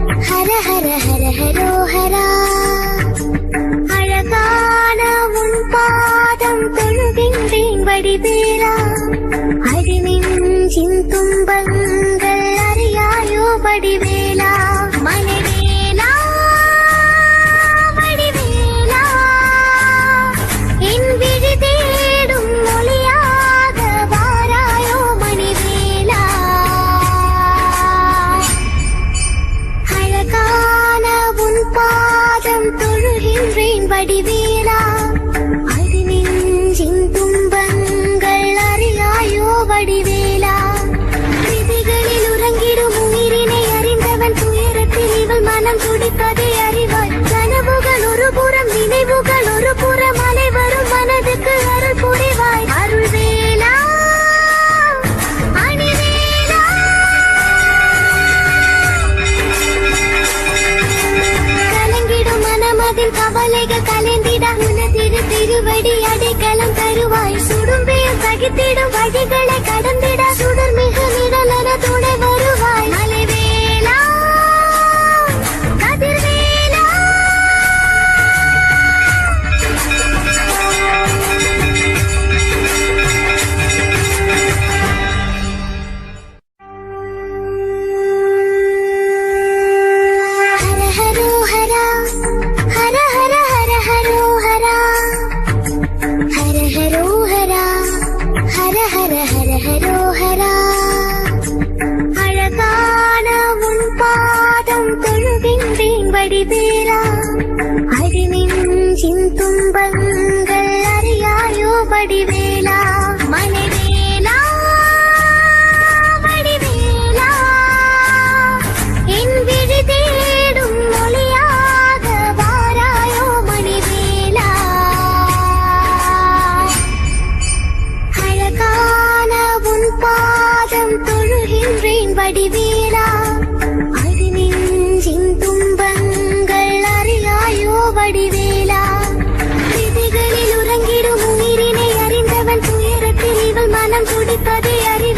ஹர ஹர ஹர ஹரோஹரா. அழகான உன் பாதம் தொழுகின்றேன் வடிவேலா. அடிநெஞ்சின் துன்பங்கள் அறியாயோ வடிவேலா. மனவேலா வடிவேலா, என் விழி தேடும் மொழியாக வாராயோ மணிவேலா. அழகான உன் பாதம் தொழுகின்றேன் வடிவேலா. அடிநெஞ்சின் துன்பங்கள் அறியாயோ வடிவேலா. விதிகளில் உறங்கிடும் உயிரினை அறிந்தவன் துயரத்தில் இவள் மனம் துடிப்பதை அறிவாய். கனவுகள் ஒரு புறம், நினைவுகள் ஒரு புறம், அனைவரும் மனதுக்கு அருள் புரிவாய். அருள்வேலா அணிவேலா. கலங்கிடும் மனமதில் கவலைகள் கலைந்திட உனதிரு திருவடி அடைக்கலம் தருவாய். சுடும் வேல் சகித்திடும் வழிகளை கடந்திட சுடர் மிகு நிழலென துணை வருவாய். மலைவேலா கதிர்வேலா. ஹர ஹரோஹரா, ஹர ஹர ஹர ஹரோஹரா. ஹர ஹரோஹரா, ஹர ஹர ஹர ஹரோஹரா. அழகான உன் பாதம் தொழுகின்றேன் வடிவேலா. அடிநெஞ்சின் துன்பங்கள் அறியாயோ வடிவேலா. மனவேலா வடிவேலா, என் விழி தேடும் மொழியாக வாராயோ மணிவேலா. அழகான உன் பாதம் தொழுகின்றேன் வடிவேலா. அடிநெஞ்சின் துன்பங்கள் அறியாயோ வடிவேலா. விதிகளில் உறங்கிடும் உயிரினை அறிந்தவன் துயரத்தில் இவள் மனம் துடிப்பதை அறி